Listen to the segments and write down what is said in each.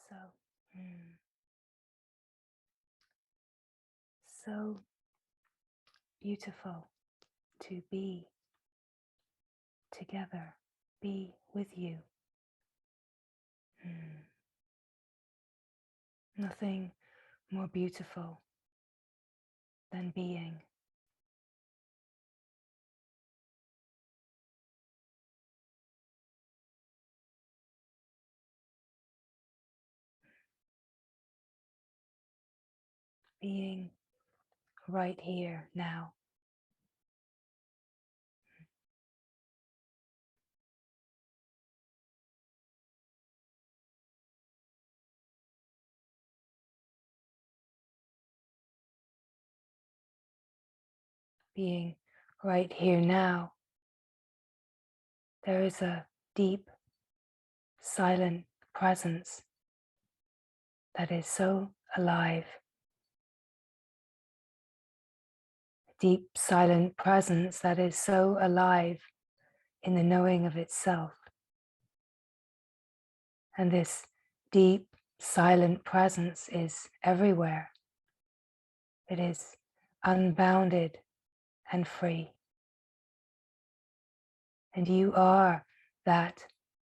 So, so beautiful to be together, be with you. Nothing more beautiful than being. Being right here now. Being right here now. There is a deep, silent presence that is so alive. Deep, silent presence that is so alive in the knowing of itself. And this deep, silent presence is everywhere. It is unbounded and free. And you are that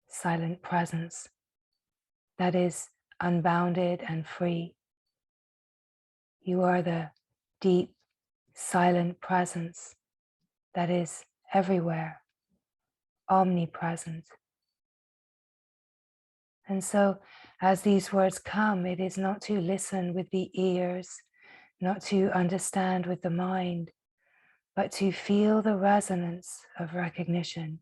silent presence that is unbounded and free. You are the deep, silent presence that is everywhere, omnipresent. And so, as these words come, it is not to listen with the ears, not to understand with the mind, but to feel the resonance of recognition.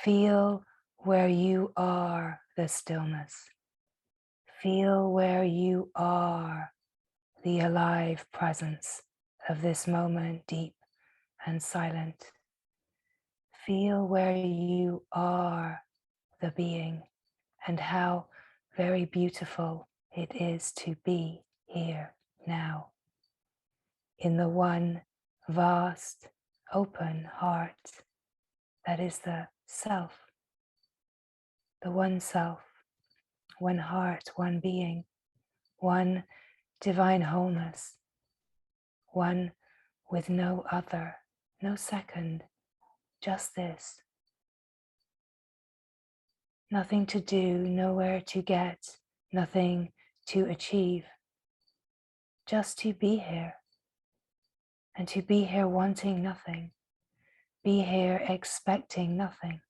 Feel where you are the stillness. Feel where you are the alive presence of this moment, deep and silent. Feel where you are the being and how very beautiful it is to be here now in the one vast open heart that is the self, the one self, one heart, one being, one divine wholeness, one with no other, no second, just this. Nothing to do, nowhere to get, nothing to achieve, just to be here. And to be here wanting nothing, be here expecting nothing,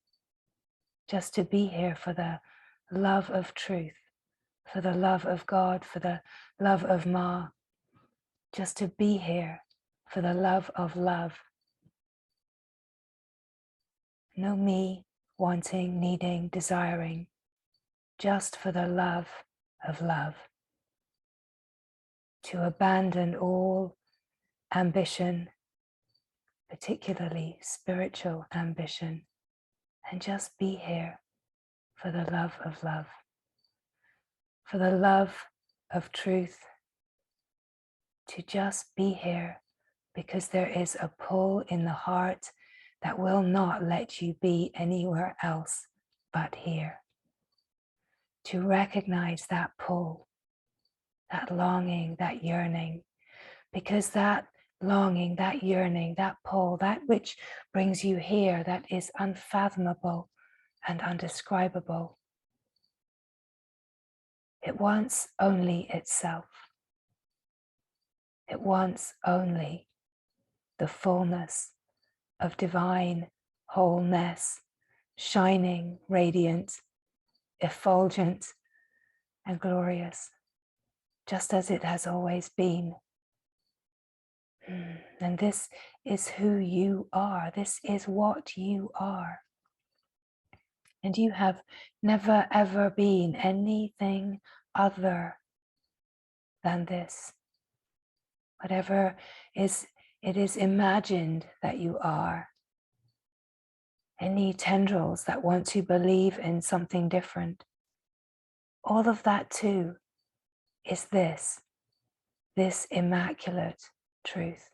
just to be here for the love of truth, for the love of God, for the love of Ma, just to be here for the love of love. No me wanting, needing, desiring, just for the love of love. To abandon all ambition, particularly spiritual ambition, and just be here for the love of love. For the love of truth, to just be here because there is a pull in the heart that will not let you be anywhere else but here. To recognize that pull, that longing, that yearning, because that longing, that yearning, that pull, that which brings you here, that is unfathomable and undescribable. It wants only itself. It wants only the fullness of divine wholeness, shining, radiant, effulgent, and glorious, just as it has always been. And this is who you are. This is what you are. And you have never ever been anything other than this. Whatever it is imagined that you are. Any tendrils that want to believe in something different. All of that too is this immaculate truth,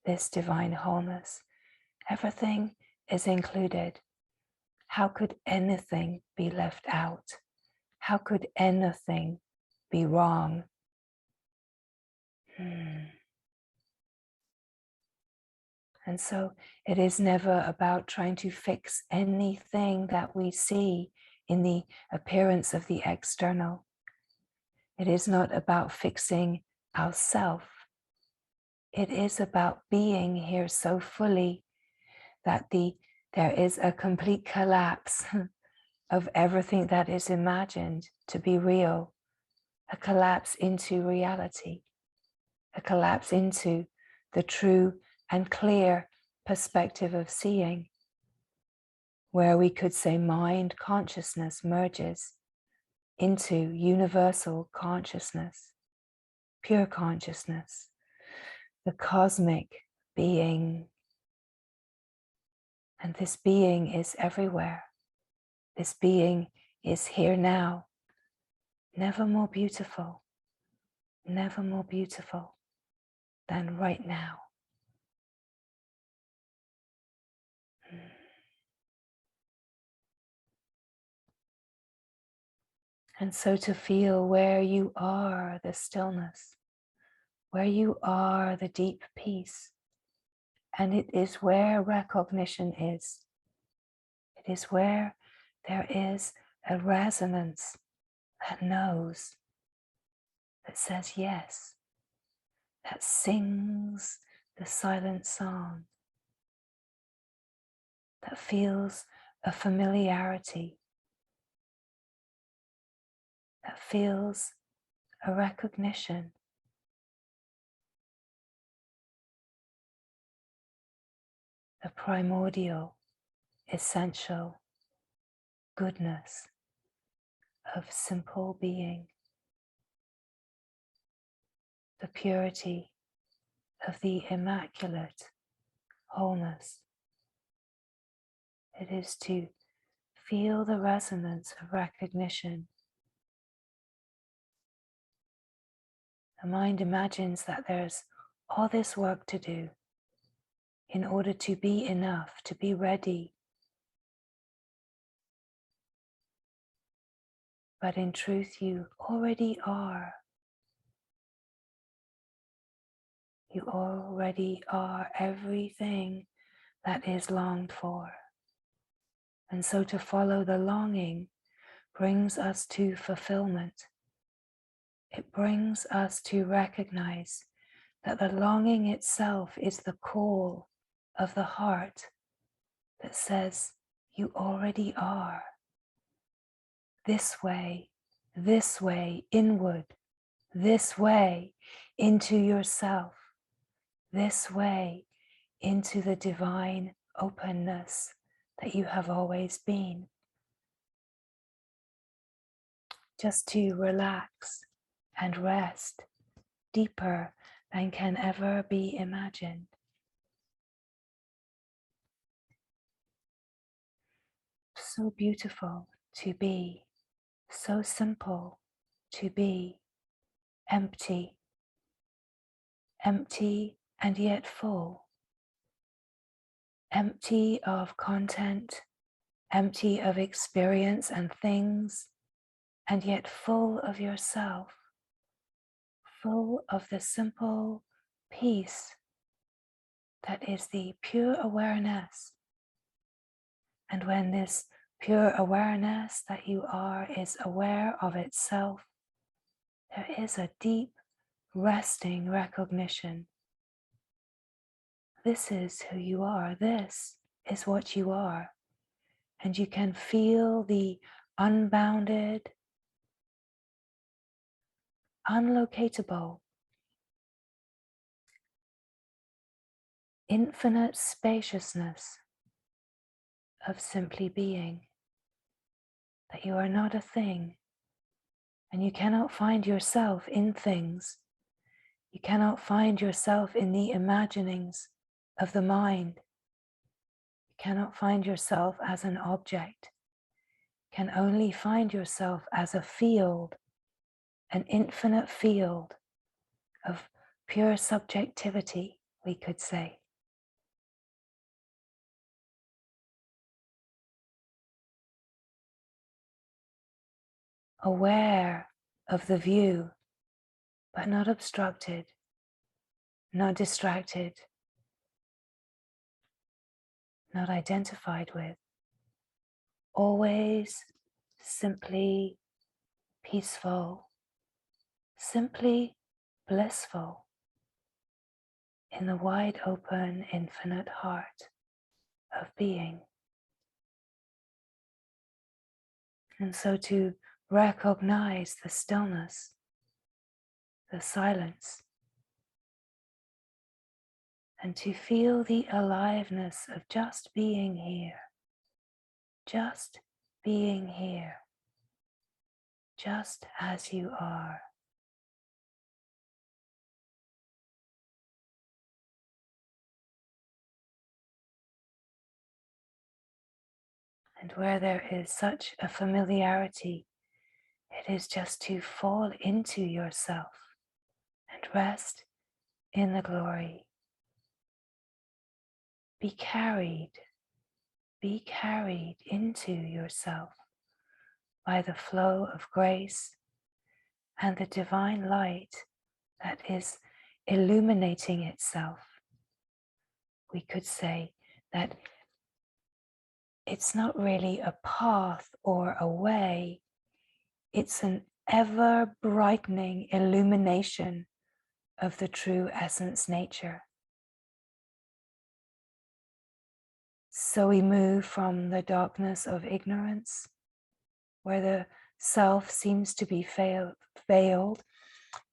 this divine wholeness. Everything is included. How could anything be left out? How could anything be wrong? And so it is never about trying to fix anything that we see in the appearance of the external. It is not about fixing ourself. It is about being here so fully that there is a complete collapse of everything that is imagined to be real, a collapse into reality, a collapse into the true and clear perspective of seeing, where we could say mind consciousness merges into universal consciousness, pure consciousness, the cosmic being. And this being is everywhere. This being is here now, never more beautiful than right now. And so to feel where you are, the stillness, where you are, the deep peace. And it is where recognition is. It is where there is a resonance that knows, that says yes, that sings the silent song, that feels a familiarity, that feels a recognition. The primordial, essential goodness of simple being, the purity of the immaculate wholeness. It is to feel the resonance of recognition. The mind imagines that there's all this work to do in order to be enough, to be ready. But in truth, you already are. You already are everything that is longed for. And so to follow the longing brings us to fulfillment. It brings us to recognize that the longing itself is the call of the heart that says, you already are. This way, inward, this way, into yourself, this way, into the divine openness that you have always been. Just to relax and rest deeper than can ever be imagined. So beautiful to be, so simple to be, empty, empty and yet full, empty of content, empty of experience and things, and yet full of yourself, full of the simple peace that is the pure awareness. And when this pure awareness that you are is aware of itself, there is a deep, resting recognition. This is who you are. This is what you are. And you can feel the unbounded, unlocatable, infinite spaciousness of simply being. That you are not a thing, and you cannot find yourself in things. You cannot find yourself in the imaginings of the mind. You cannot find yourself as an object. You can only find yourself as a field, an infinite field of pure subjectivity, we could say. aware of the view, but not obstructed, not distracted, not identified with, always simply peaceful, simply blissful in the wide open infinite heart of being. And so to recognize the stillness, the silence, and to feel the aliveness of just being here, just being here, just as you are. And where there is such a familiarity, it is just to fall into yourself and rest in the glory. Be carried into yourself by the flow of grace and the divine light that is illuminating itself. We could say that it's not really a path or a way, it's an ever brightening illumination of the true essence nature. So we move from the darkness of ignorance, where the self seems to be veiled,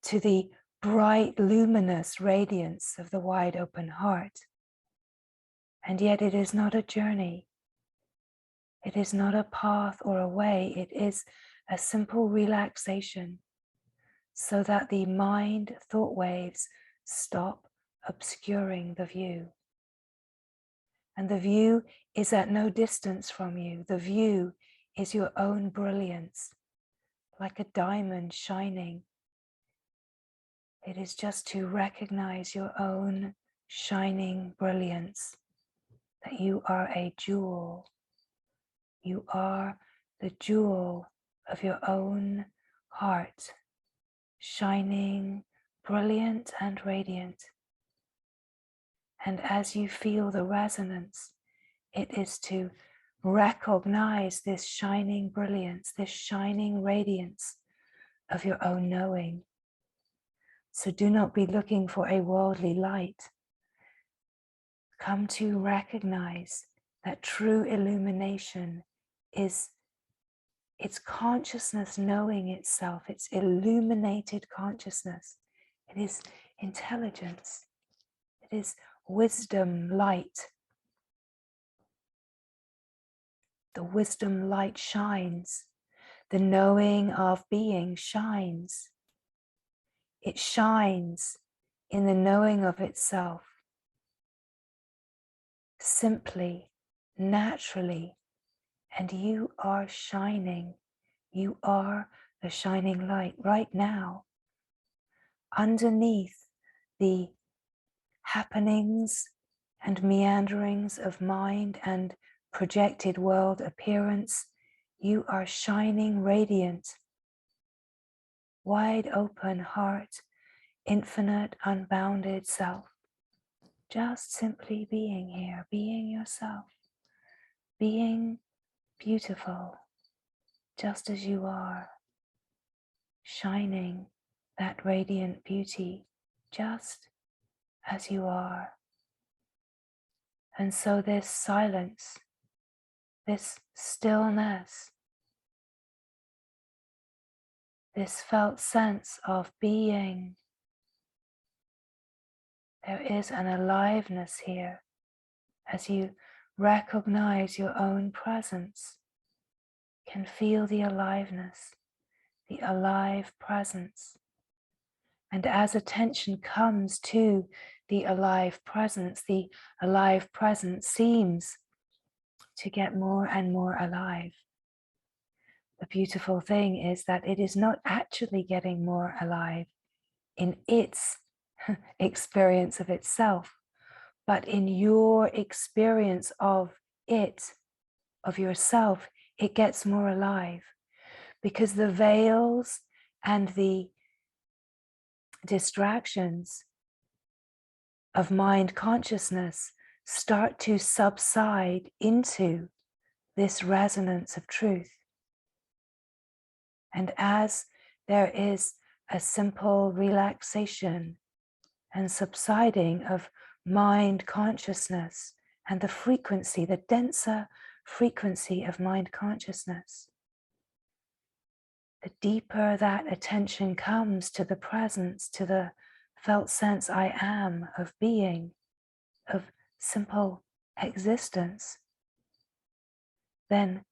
to the bright, luminous radiance of the wide open heart. And yet it is not a journey. It is not a path or a way. It is a simple relaxation so that the mind thought waves stop obscuring the view. And the view is at no distance from you. The view is your own brilliance, like a diamond shining. It is just to recognize your own shining brilliance, that you are a jewel. You are the jewel of your own heart, shining, brilliant and radiant. And as you feel the resonance, it is to recognize this shining brilliance, this shining radiance of your own knowing. So do not be looking for a worldly light. Come to recognize that true illumination is its consciousness knowing itself, its illuminated consciousness. It is intelligence. It is wisdom light. The wisdom light shines. The knowing of being shines. It shines in the knowing of itself. Simply, naturally, and you are shining. You are the shining light right now. Underneath the happenings and meanderings of mind and projected world appearance, you are shining radiant, wide open heart, infinite, unbounded self. Just simply being here, being yourself, being beautiful, just as you are, shining that radiant beauty, just as you are. And so this silence, this stillness, this felt sense of being, there is an aliveness here as you recognize your own presence, can feel the aliveness, the alive presence. And as attention comes to the alive presence seems to get more and more alive. The beautiful thing is that it is not actually getting more alive in its experience of itself, but in your experience of it, of yourself, it gets more alive because the veils and the distractions of mind consciousness start to subside into this resonance of truth. And as there is a simple relaxation and subsiding of mind consciousness and the frequency, the denser frequency of mind consciousness, the deeper that attention comes to the presence, to the felt sense I am of being, of simple existence, then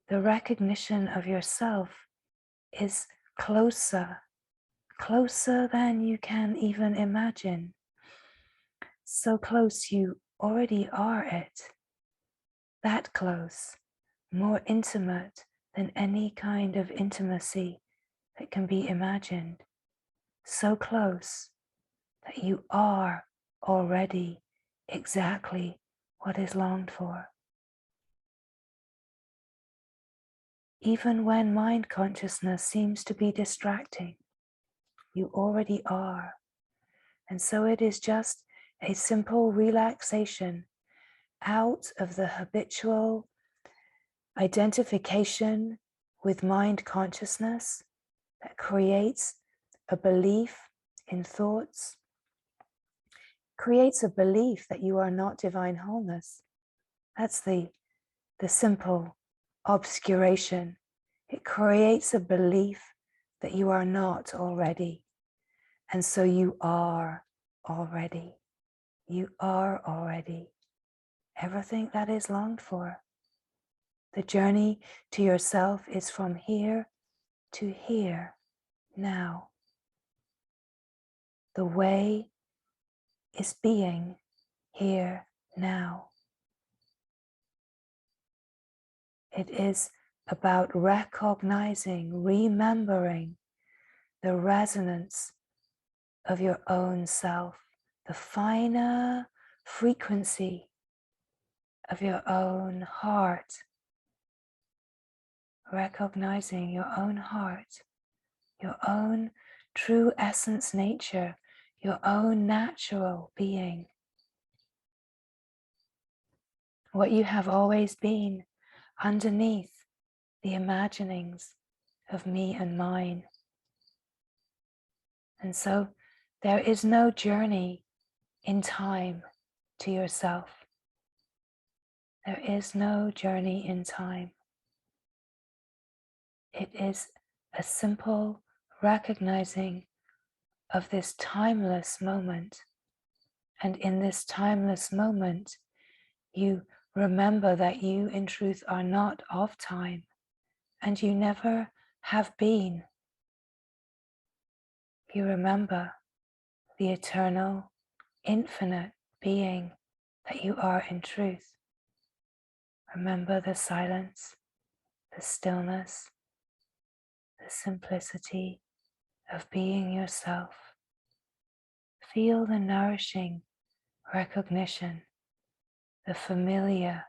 the recognition of yourself is closer than you can even imagine. So close you already are it. That close, more intimate than any kind of intimacy that can be imagined. So close that you are already exactly what is longed for. Even when mind consciousness seems to be distracting, you already are. And so it is just a simple relaxation out of the habitual identification with mind consciousness that creates a belief in thoughts, creates a belief that you are not divine wholeness. That's the simple obscuration. It creates a belief that you are not already. And so you are already. You are already everything that is longed for. The journey to yourself is from here to here now. The way is being here now. It is about recognizing, remembering the resonance of your own self, the finer frequency of your own heart, recognizing your own heart, your own true essence nature, your own natural being, what you have always been underneath the imaginings of me and mine. And so there is no journey in time to yourself. There is no journey in time. It is a simple recognizing of this timeless moment. And in this timeless moment, you remember that you in truth are not of time, and you never have been. You remember the eternal, infinite being that you are in truth. Remember the silence, the stillness, the simplicity of being yourself. Feel the nourishing recognition, the familiar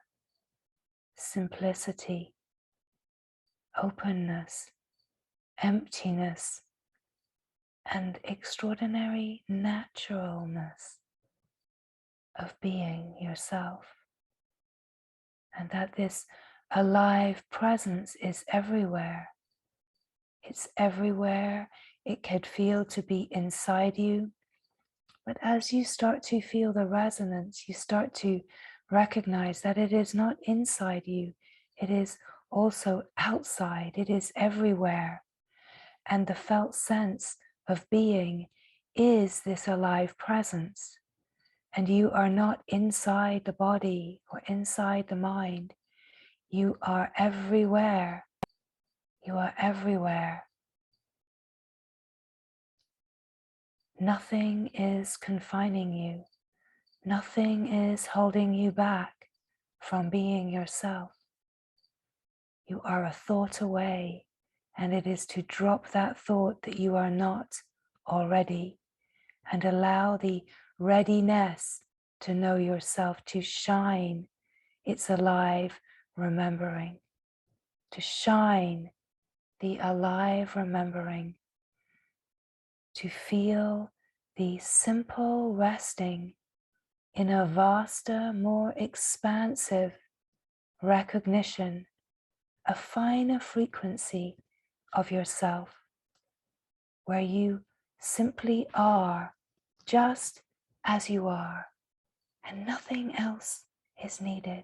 simplicity, openness, emptiness, and extraordinary naturalness of being yourself. And that this alive presence is everywhere. It's everywhere. It could feel to be inside you. But as you start to feel the resonance, you start to recognize that it is not inside you. It is also outside. It is everywhere. And the felt sense of being is this alive presence. And you are not inside the body or inside the mind. You are everywhere. You are everywhere. Nothing is confining you. Nothing is holding you back from being yourself. You are a thought away, and it is to drop that thought that you are not already and allow the readiness to know yourself to shine its alive remembering, to shine the alive remembering, to feel the simple resting in a vaster, more expansive recognition, a finer frequency of yourself, where you simply are just as you are, and nothing else is needed.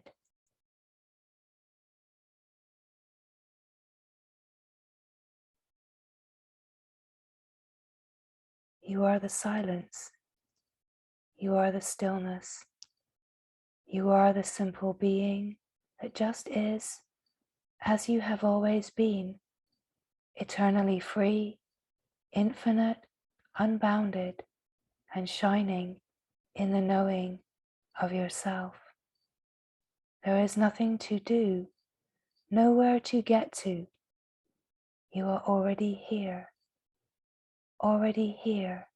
You are the silence. You are the stillness. You are the simple being that just is as you have always been, eternally free, infinite, unbounded, and shining in the knowing of yourself. There is nothing to do, nowhere to get to. You are already here, already here.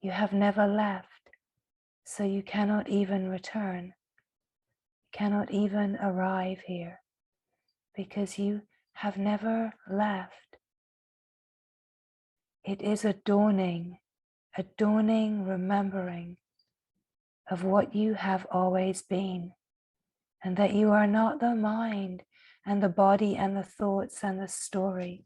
You have never left, so you cannot even return, cannot even arrive here, because you have never left. It is a dawning remembering of what you have always been, and that you are not the mind and the body and the thoughts and the story.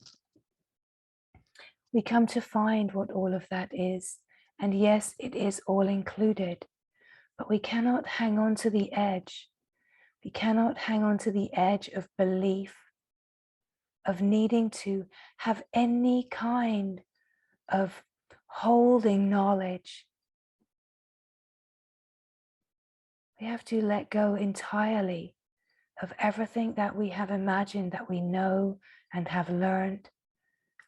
We come to find what all of that is, and yes, it is all included, but we cannot hang on to the edge. We cannot hang on to the edge of belief, of needing to have any kind of holding knowledge. We have to let go entirely of everything that we have imagined that we know and have learned.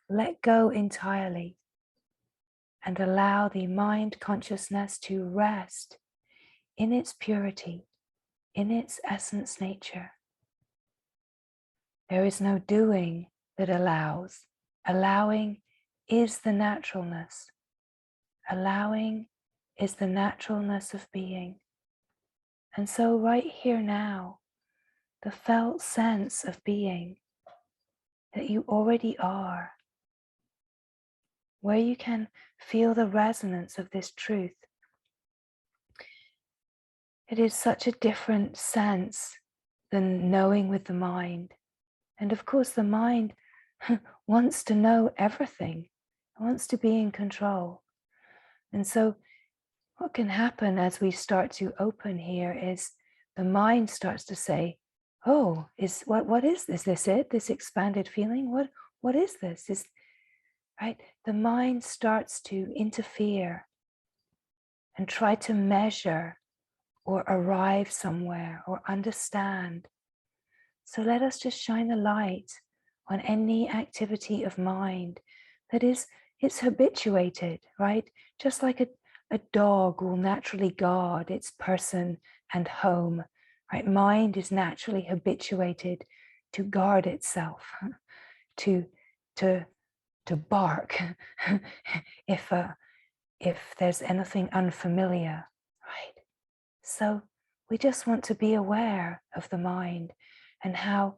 Let go entirely and allow the mind consciousness to rest in its purity, in its essence nature. There is no doing that allows. Allowing is the naturalness. Allowing is the naturalness of being. And so right here now, the felt sense of being that you already are, where you can feel the resonance of this truth. It is such a different sense than knowing with the mind. And of course, the mind wants to know everything, it wants to be in control. And so what can happen as we start to open here is the mind starts to say, oh, what is this? Is this it? This expanded feeling? What is this? Right? The mind starts to interfere and try to measure or arrive somewhere or understand. So let us just shine a light on any activity of mind that is, it's habituated, right? Just like a dog will naturally guard its person and home, right? Mind is naturally habituated to guard itself, to bark if there's anything unfamiliar, right? So we just want to be aware of the mind and how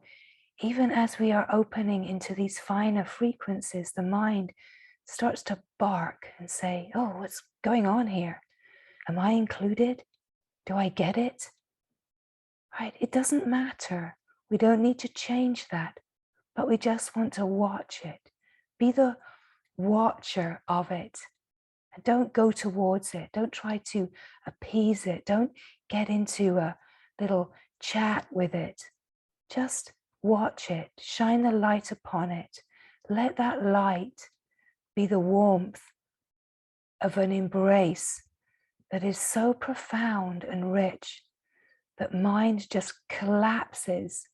even as we are opening into these finer frequencies, the mind starts to bark and say, oh, what's going on here? Am I included? Do I get it? Right? It doesn't matter. We don't need to change that, but we just want to watch it. Be the watcher of it. And don't go towards it. Don't try to appease it. Don't get into a little chat with it. Just watch it. Shine the light upon it. Let that light be the warmth of an embrace that is so profound and rich that mind just collapses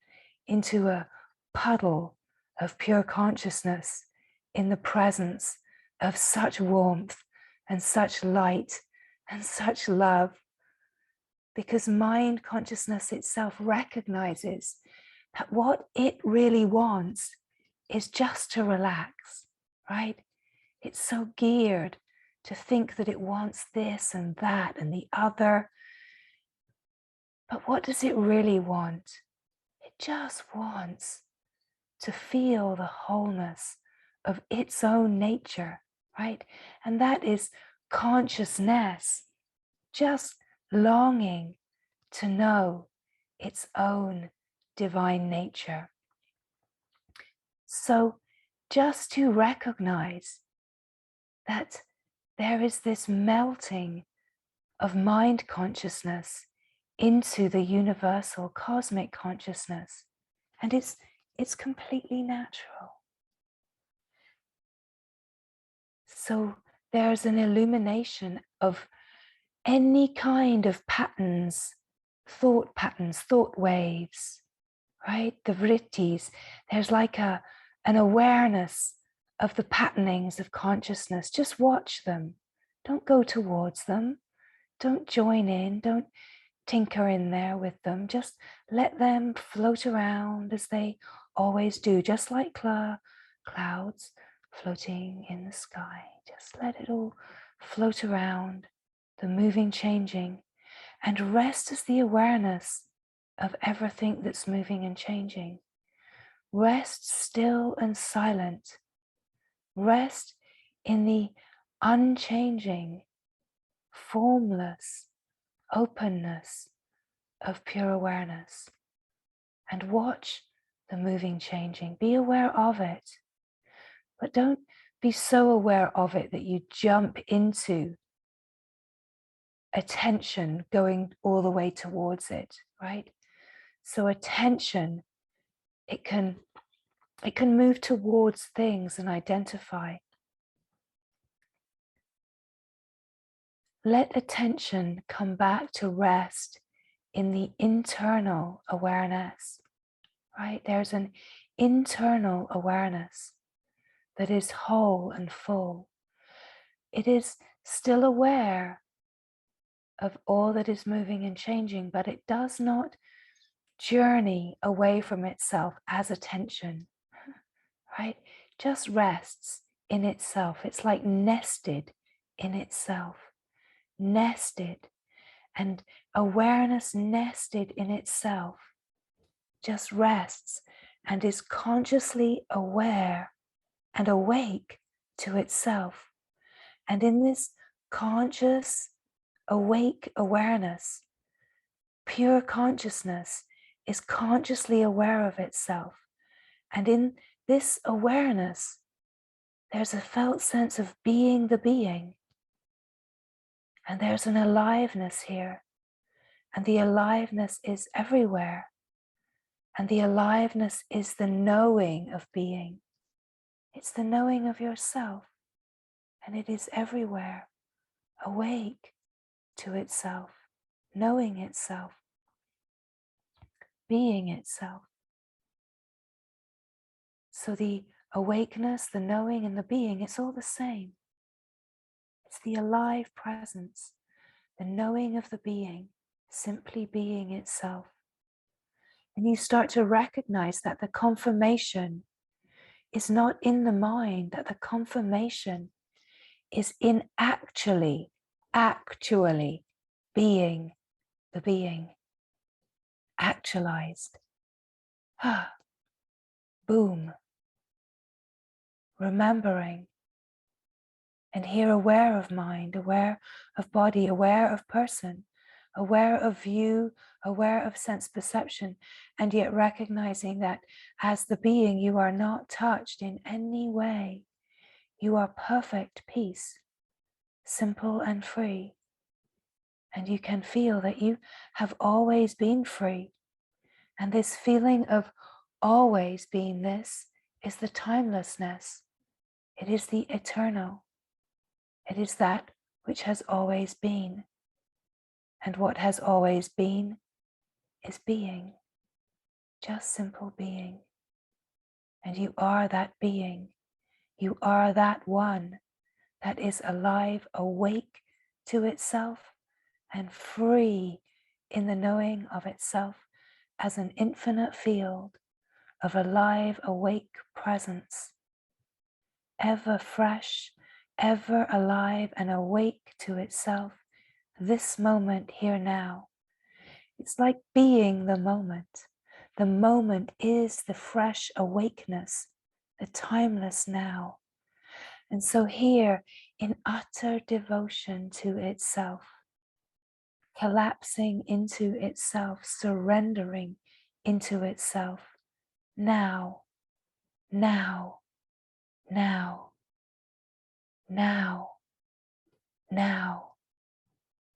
into a puddle of pure consciousness in the presence of such warmth and such light and such love. Because mind consciousness itself recognizes that what it really wants is just to relax, right? It's so geared to think that it wants this and that and the other. But what does it really want? It just wants to feel the wholeness of its own nature, right? And that is consciousness, just longing to know its own divine nature. So just to recognize that there is this melting of mind consciousness into the universal cosmic consciousness, and it's completely natural. So there's an illumination of any kind of patterns, thought waves, right? The vrittis. There's like an awareness of the patternings of consciousness. Just watch them. Don't go towards them. Don't join in. Don't tinker in there with them. Just let them float around as they always do, just like clouds floating in the sky. Just let it all float around, the moving, changing, and rest as the awareness of everything that's moving and changing. Rest still and silent. Rest in the unchanging, formless openness of pure awareness. And watch the moving, changing. Be aware of it. But don't be so aware of it that you jump into attention going all the way towards it, right? So attention, it can move towards things and identify. Let attention come back to rest in the internal awareness, right? There's an internal awareness that is whole and full. It is still aware of all that is moving and changing, but it does not journey away from itself as attention, right? Just rests in itself. It's like nested in itself, nested, and awareness nested in itself just rests and is consciously aware and awake to itself. And in this conscious, awake awareness, pure consciousness is consciously aware of itself. And in this awareness, there's a felt sense of being the being. And there's an aliveness here. And the aliveness is everywhere. And the aliveness is the knowing of being. It's the knowing of yourself. And it is everywhere, awake to itself, knowing itself, being itself. So the awakeness, the knowing, and the being, it's all the same. It's the alive presence, the knowing of the being, simply being itself. And you start to recognize that the confirmation is not in the mind, that the confirmation is in actually being the being, actualized. Boom. Remembering. And here aware of mind, aware of body, aware of person, aware of view, aware of sense perception, and yet recognizing that as the being, you are not touched in any way. You are perfect peace, simple and free. And you can feel that you have always been free. And this feeling of always being this is the timelessness. It is the eternal. It is that which has always been. And what has always been is being, just simple being. And you are that being. You are that one that is alive, awake to itself, and free in the knowing of itself as an infinite field of alive, awake presence, ever fresh, ever alive and awake to itself, this moment here now. It's like being the moment, The moment is the fresh awakeness, the timeless now. And so here, in utter devotion to itself, collapsing into itself, surrendering into itself, now, now, now, now, now.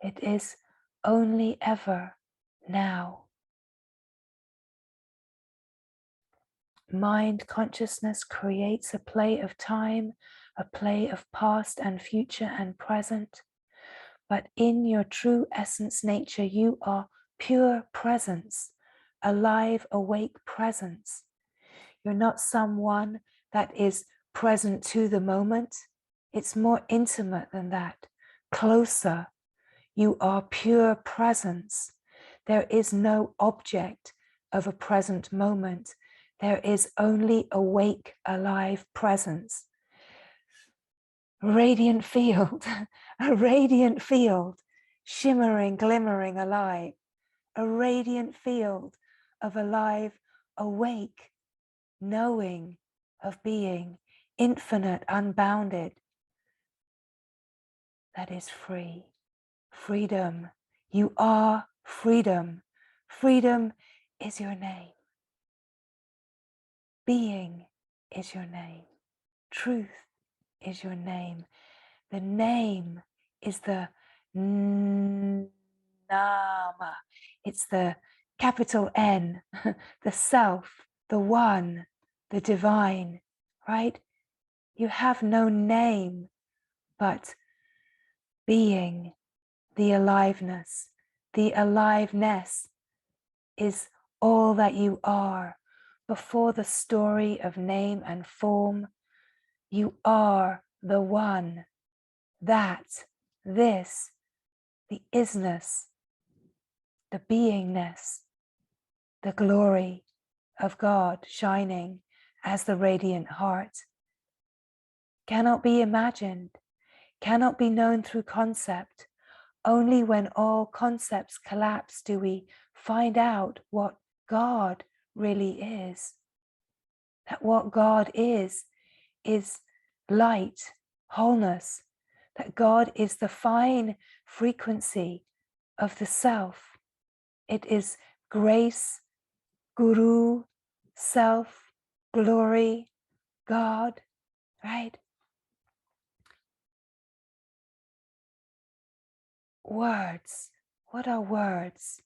It is only ever now. Mind consciousness creates a play of time, a play of past and future and present. But in your true essence nature, you are pure presence, alive, awake presence. You're not someone that is present to the moment. It's more intimate than that, closer. You are pure presence. There is no object of a present moment. There is only awake, alive presence. Radiant field, a radiant field, shimmering, glimmering, alive. A radiant field of alive, awake, knowing, of being, infinite, unbounded. That is free. Freedom. You are freedom. Freedom is your name. Being is your name. Truth is your name. The name is the Nama. It's the capital N, the self, the one, the divine, right? You have no name but being, the aliveness. The aliveness is all that you are. Before the story of name and form, you are the one, that, this, the isness, the beingness, the glory of God shining as the radiant heart. Cannot be imagined, cannot be known through concept. Only when all concepts collapse do we find out what God really is. That what God is light, wholeness. That God is the fine frequency of the self. It is grace, guru, self, glory, God, right? Words. What are words?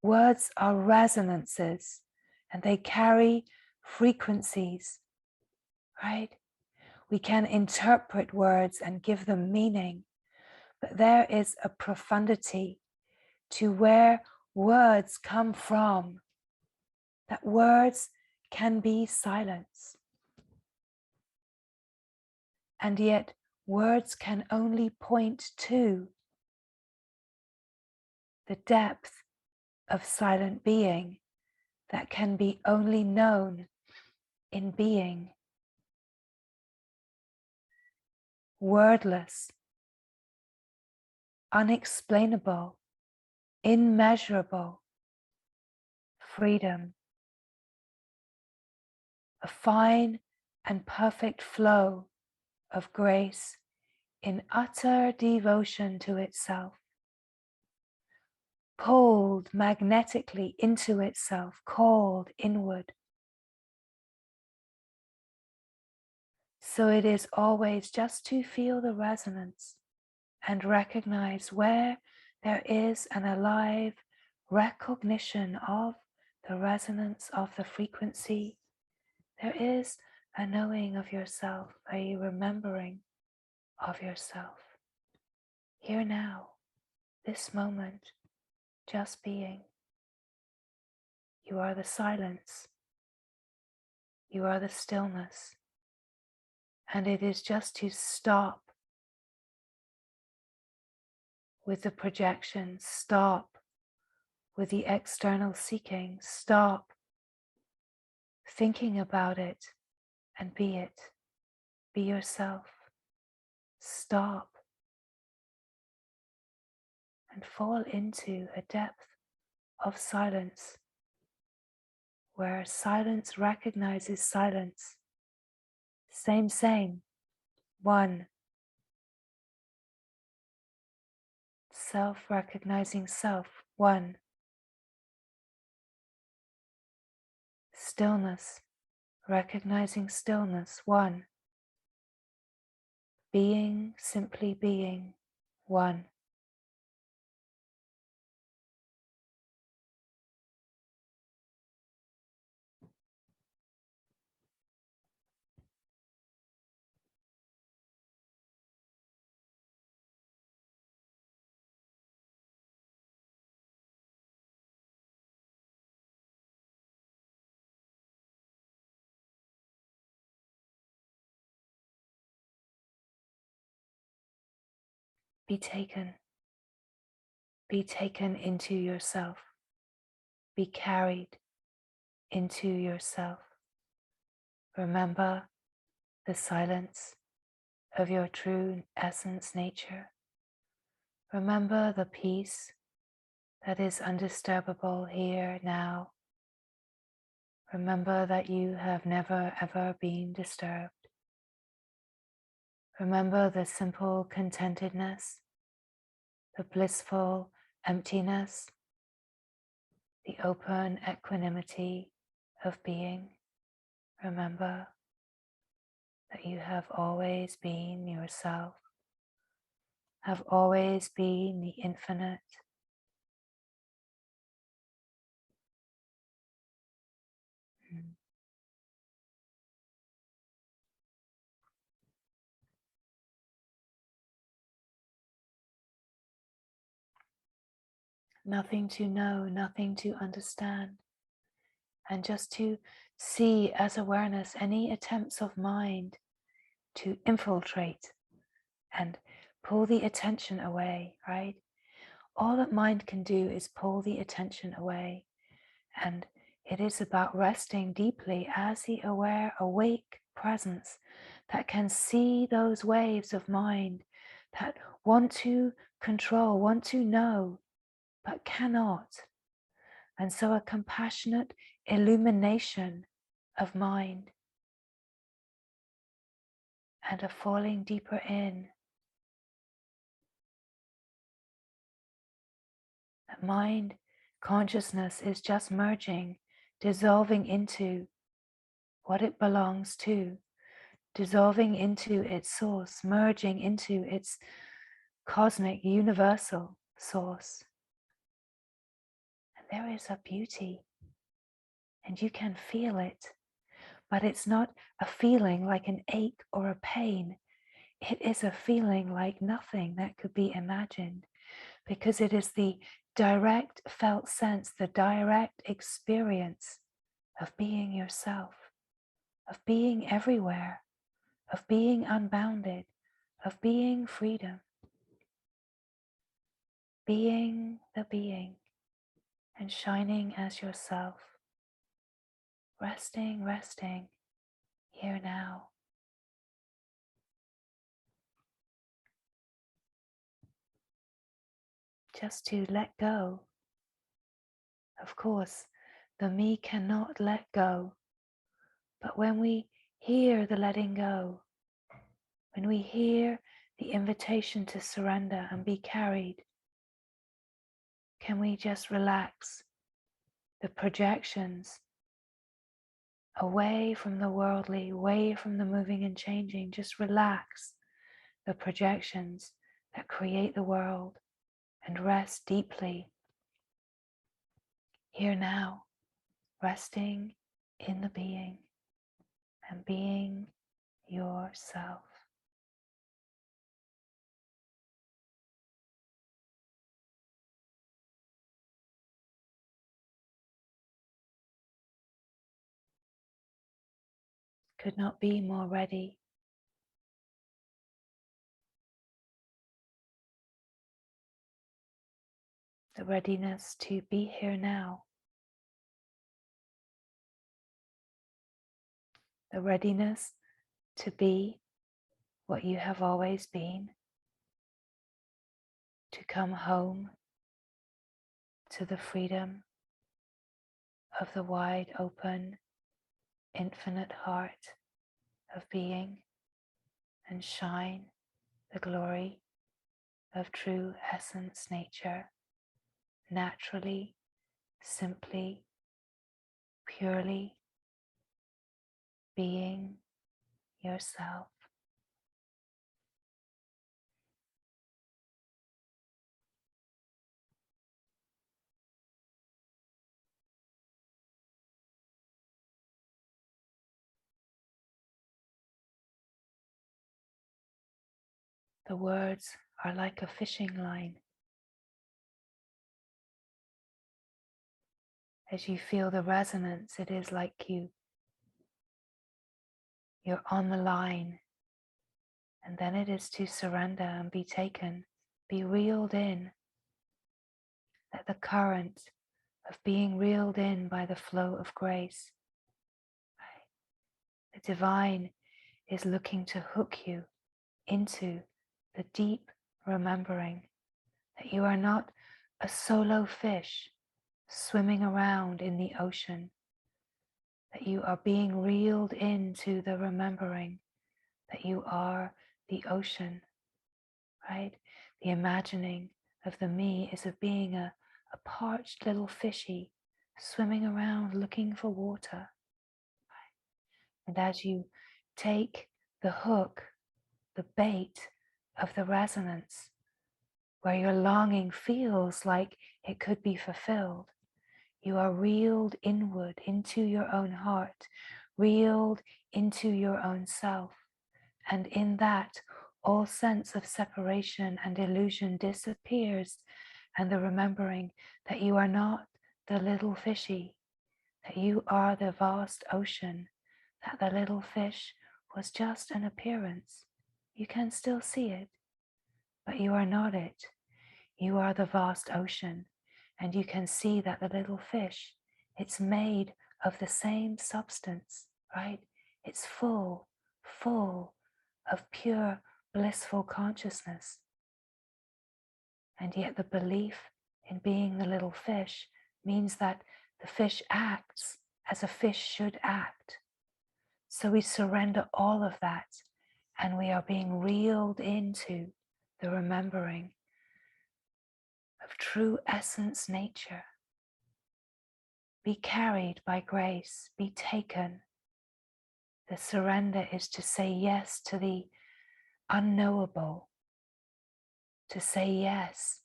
Words are resonances, and they carry frequencies, right? We can interpret words and give them meaning, but there is a profundity to where words come from, that words can be silence. And yet words can only point to the depth of silent being that can be only known in being. Wordless, unexplainable, immeasurable freedom, a fine and perfect flow of grace in utter devotion to itself, pulled magnetically into itself, called inward. So it is always just to feel the resonance and recognize where there is an alive recognition of the resonance of the frequency. There is a knowing of yourself, a remembering of yourself. Here now, this moment, just being. You are the silence. You are the stillness. And it is just to stop with the projection, stop with the external seeking, stop thinking about it and be it. Be yourself. Stop and fall into a depth of silence where silence recognizes silence. Same, one. Self-recognizing self, one. Stillness, recognizing stillness, one. Being, simply being, one. Be taken into yourself. Be carried into yourself. Remember the silence of your true essence nature. Remember the peace that is undisturbable here now. Remember that you have never ever been disturbed. Remember the simple contentedness, the blissful emptiness, the open equanimity of being. Remember that you have always been yourself, have always been the infinite. Nothing to know, nothing to understand, and just to see as awareness any attempts of mind to infiltrate and pull the attention away, right? All that mind can do is pull the attention away. And it is about resting deeply as the aware, awake presence that can see those waves of mind that want to control, want to know, but cannot. And so a compassionate illumination of mind and a falling deeper in. That mind consciousness is just merging, dissolving into what it belongs to, dissolving into its source, merging into its cosmic universal source. And there is a beauty, and you can feel it, but it's not a feeling like an ache or a pain. It is a feeling like nothing that could be imagined, because it is the direct felt sense, the direct experience of being yourself, of being everywhere, of being unbounded, of being freedom, being the being and shining as yourself, resting here now. Just to let go. Of course, the me cannot let go, but when we hear the letting go, when we hear the invitation to surrender and be carried, can we just relax the projections away from the worldly, away from the moving and changing? Just relax the projections that create the world and rest deeply here now, resting in the being and being yourself. Could not be more ready. The readiness to be here now. The readiness to be what you have always been. To come home to the freedom of the wide open, infinite heart of being, and shine the glory of true essence nature, naturally, simply, purely being yourself. The words are like a fishing line. As you feel the resonance, it is like you're on the line, and then it is to surrender and be taken, be reeled in. Let the current of being reeled in by the flow of grace. The divine is looking to hook you into the deep remembering that you are not a solo fish swimming around in the ocean, that you are being reeled into the remembering that you are the ocean, right? The imagining of the me is of being a parched little fishy swimming around looking for water. And as you take the hook, the bait of the resonance, where your longing feels like it could be fulfilled, you are reeled inward into your own heart, reeled into your own self. And in that, all sense of separation and illusion disappears, and the remembering that you are not the little fishy, that you are the vast ocean, that the little fish was just an appearance. You can still see it, but you are not it. You are the vast ocean, and you can see that the little fish, it's made of the same substance, right? It's full of pure, blissful consciousness. And yet the belief in being the little fish means that the fish acts as a fish should act. So we surrender all of that, and we are being reeled into the remembering of true essence nature. Be carried by grace, be taken. The surrender is to say yes to the unknowable, to say yes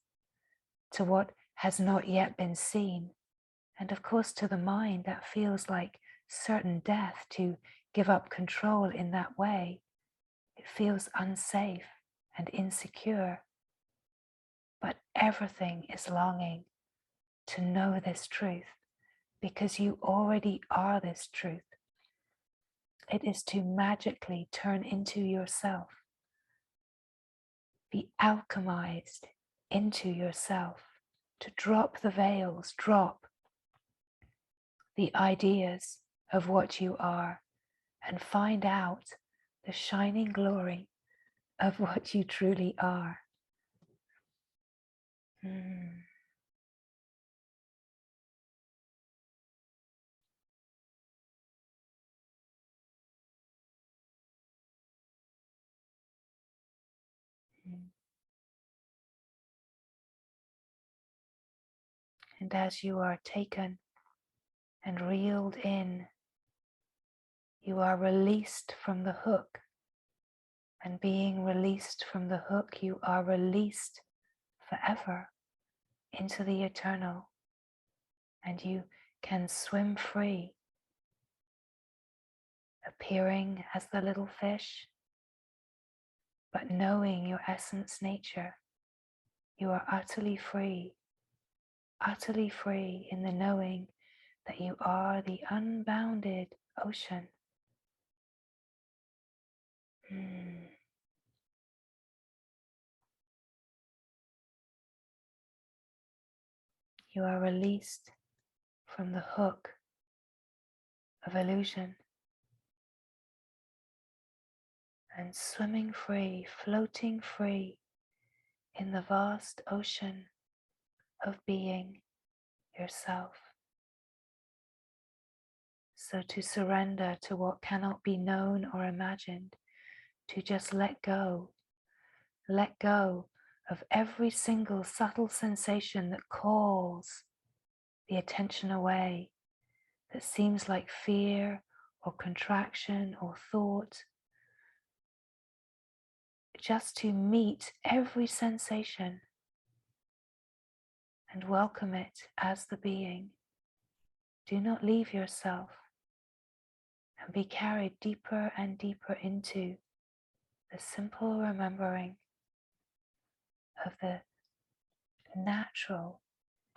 to what has not yet been seen. And of course, to the mind, that feels like certain death to give up control in that way. It feels unsafe and insecure. But everything is longing to know this truth, because you already are this truth. It is to magically turn into yourself, be alchemized into yourself, to drop the veils, drop the ideas of what you are, and find out the shining glory of what you truly are. Mm. Mm. And as you are taken and reeled in, you are released from the hook. And being released from the hook, you are released forever into the eternal. And you can swim free, appearing as the little fish, but knowing your essence nature. You are utterly free in the knowing that you are the unbounded ocean. Mm. You are released from the hook of illusion and swimming free, floating free in the vast ocean of being yourself. So to surrender to what cannot be known or imagined, to just let go of every single subtle sensation that calls the attention away, that seems like fear or contraction or thought. Just to meet every sensation and welcome it as the being. Do not leave yourself, and be carried deeper and deeper into the simple remembering of the natural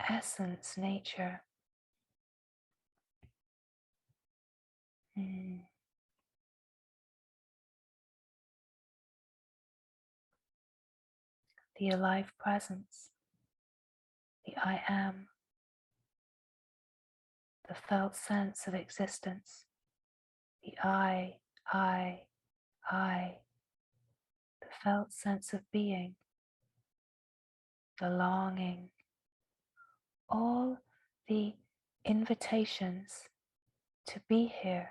essence, nature. The alive presence, the I am, the felt sense of existence, the I, the felt sense of being, the longing, all the invitations to be here.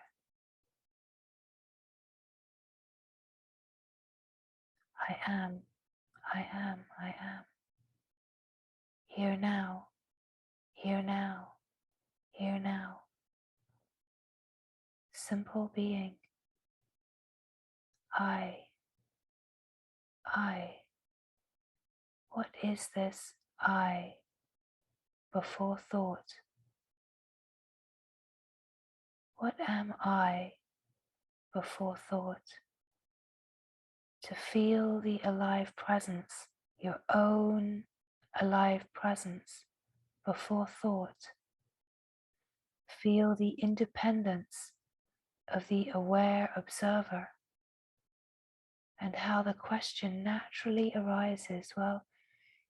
I am, I am, I am. Here now, here now, here now. Simple being. I. What is this I before thought? What am I before thought? To feel the alive presence, your own alive presence before thought. Feel the independence of the aware observer, and how the question naturally arises, well,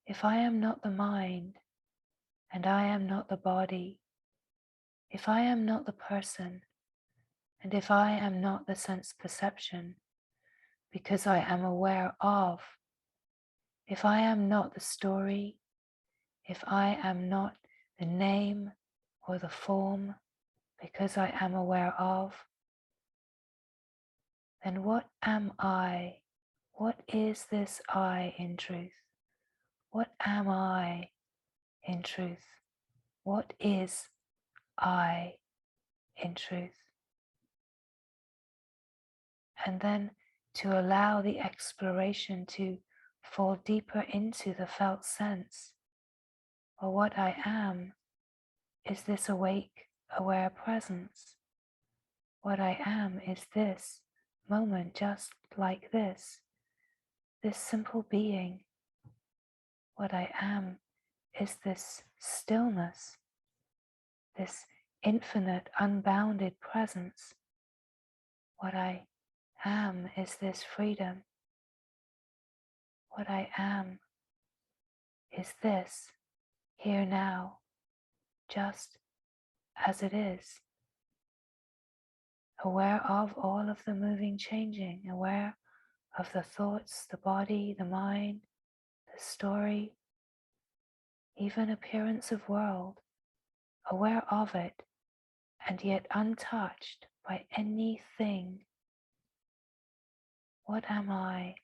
if I am not the mind, and I am not the body, if I am not the person, and if I am not the sense perception, because I am aware of, if I am not the story, if I am not the name or the form, because I am aware of, then what am I? What is this I in truth? What am I in truth? What is I in truth? And then to allow the exploration to fall deeper into the felt sense. Well, what I am is this awake, aware presence. What I am is this moment, just like this simple being. What I am is this stillness, this infinite, unbounded presence. What I am is this freedom. What I am is this here now, just as it is. Aware of all of the moving, changing, aware of the thoughts, the body, the mind, the story, even appearance of world, aware of it, and yet untouched by anything. What am I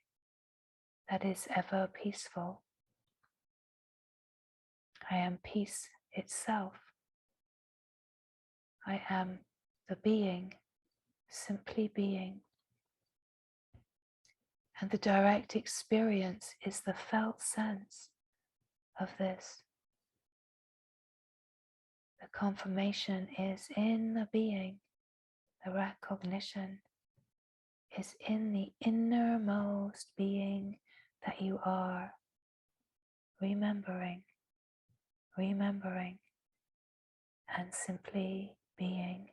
that is ever peaceful? I am peace itself. I am the being, simply being. And the direct experience is the felt sense of this. The confirmation is in the being. The recognition is in the innermost being that you are. Remembering, and simply being.